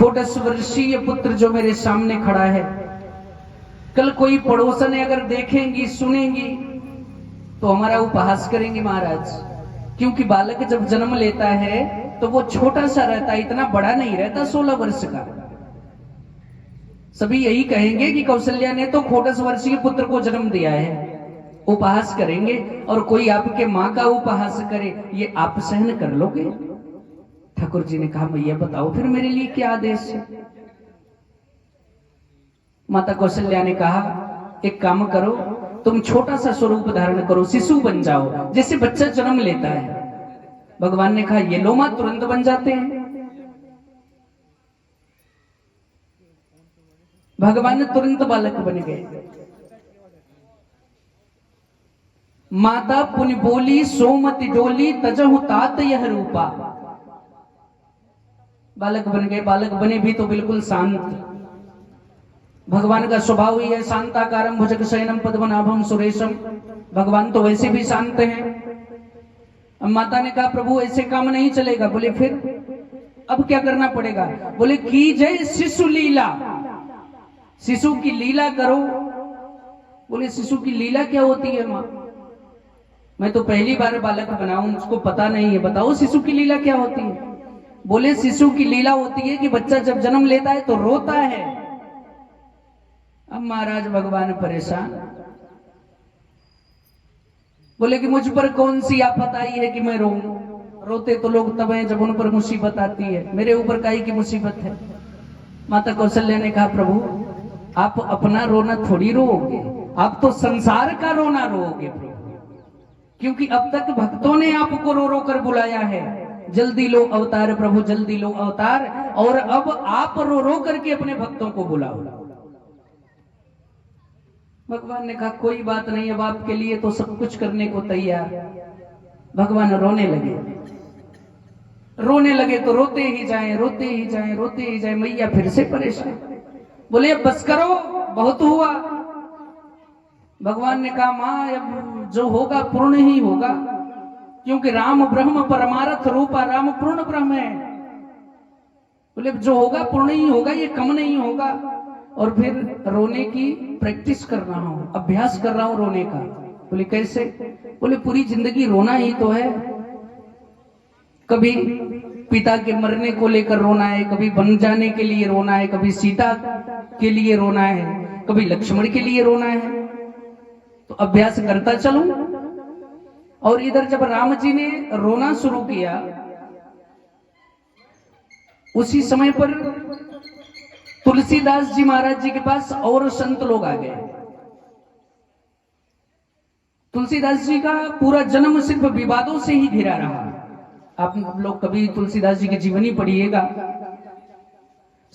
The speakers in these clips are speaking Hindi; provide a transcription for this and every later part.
खोटस वर्षीय पुत्र जो मेरे सामने खड़ा है, कल कोई पड़ोसने अगर देखेंगी सुनेंगी तो हमारा उपहास करेंगे महाराज। क्योंकि बालक जब जन्म लेता है तो वो छोटा सा रहता है, इतना बड़ा नहीं रहता, 16 वर्ष का। सभी यही कहेंगे कि कौशल्या ने तो खोटस वर्षीय पुत्र को जन्म दिया है, उपहास करेंगे। और कोई आपके मां का उपहास करे, ये आप सहन कर लोगे? ठाकुर जी ने कहा भैया बताओ फिर मेरे लिए क्या आदेश है। माता कौशल्या ने कहा एक काम करो, तुम छोटा सा स्वरूप धारण करो, शिशु बन जाओ, जैसे बच्चा जन्म लेता है। भगवान ने कहा ये लो मां, तुरंत बन जाते हैं। भगवान तुरंत बालक बन गए। माता पुनि बोली सोमति डोली तजहु तात यह रूपा। बालक बन गए। बालक बने भी तो बिल्कुल शांत। भगवान का स्वभाव ही है शांताकारम भुजग शयनम पद्मनाभम सुरेशम। भगवान तो वैसे भी शांत हैं। अब माता ने कहा प्रभु ऐसे काम नहीं चलेगा। बोले फिर अब क्या करना पड़ेगा? बोले की जय शिशु लीला, शिशु की लीला करो। बोले शिशु की लीला क्या होती है मां? मैं तो पहली बार बालक बनाऊं, मुझको पता नहीं है, बताओ शिशु की लीला क्या होती है? बोले शिशु की लीला होती है कि बच्चा जब जन्म लेता है तो रोता है। अब महाराज भगवान परेशान। बोले कि मुझ पर कौन सी आफत आई है कि मैं रोऊं? रोते तो लोग तब हैं जब उन पर मुसीबत आती है, मेरे ऊपर काई की मुसीबत है? माता कौशल्या ने कहा प्रभु आप अपना रोना थोड़ी रोओगे, आप तो संसार का रोना रोओगे प्रभु। क्योंकि अब तक भक्तों ने आपको रो रो कर बुलाया है, जल्दी लो अवतार प्रभु, जल्दी लो अवतार। और अब आप रो रो करके अपने भक्तों को बुलाओ। भगवान ने कहा कोई बात नहीं, अब आपके लिए तो सब कुछ करने को तैयार। भगवान रोने लगे। रोने लगे तो रोते ही जाएं, रोते ही जाएं, रोते ही जाएं। मैया फिर से परेशान। बोले अब बस करो, बहुत हुआ। भगवान ने कहा मां अब जो होगा पूर्ण ही होगा, क्योंकि राम ब्रह्म परमार्थ रूपा, राम पूर्ण ब्रह्म है। बोले जो होगा पूर्ण ही होगा, ये कम नहीं होगा। और फिर रोने की प्रैक्टिस कर रहा हूं, अभ्यास कर रहा हूं रोने का। बोले कैसे? बोले पूरी जिंदगी रोना ही तो है। कभी पिता के मरने को लेकर रोना है, कभी बन जाने के लिए रोना है, कभी सीता के लिए रोना है, कभी लक्ष्मण के लिए रोना है। तो अभ्यास करता चलूं। और इधर जब राम जी ने रोना शुरू किया, उसी समय पर तुलसीदास जी महाराज जी के पास और संत लोग आ गए। तुलसीदास जी का पूरा जन्म सिर्फ विवादों से ही घिरा रहा। आप लोग कभी तुलसीदास जी की जीवनी पढ़िएगा।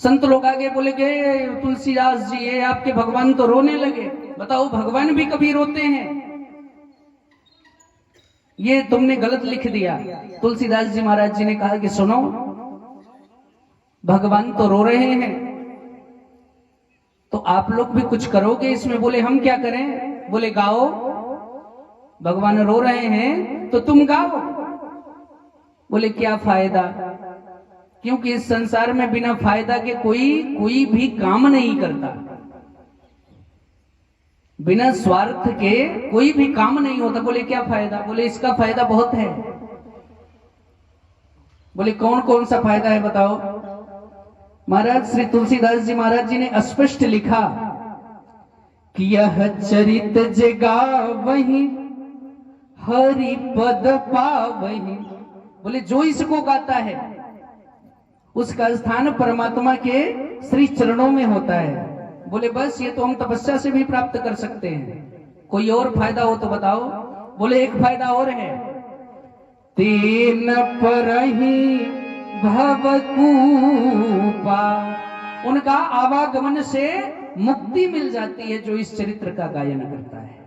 संत लोग आगे बोले गए तुलसीदास जी ये आपके भगवान तो रोने लगे। बताओ भगवान भी कभी रोते हैं? ये तुमने गलत लिख दिया। तुलसीदास जी महाराज जी ने कहा कि सुनो, भगवान तो रो रहे हैं तो आप लोग भी कुछ करोगे इसमें? बोले हम क्या करें? बोले गाओ। भगवान रो रहे हैं तो तुम गाओ। बोले क्या फायदा? क्योंकि इस संसार में बिना फायदा के कोई भी काम नहीं करता। बिना स्वार्थ के कोई भी काम नहीं होता। बोले क्या फायदा? बोले इसका फायदा बहुत है। बोले कौन कौन सा फायदा है बताओ? महाराज श्री तुलसीदास जी महाराज जी ने स्पष्ट लिखा कि यह चरित जगा वही हरि पद पावही। बोले जो इसको गाता है उसका स्थान परमात्मा के श्री चरणों में होता है। बोले बस ये तो हम तपस्या से भी प्राप्त कर सकते हैं, कोई और फायदा हो तो बताओ? बोले एक फायदा और है, तीन परही भवकूपा। उनका आवागमन से मुक्ति मिल जाती है जो इस चरित्र का गायन करता है।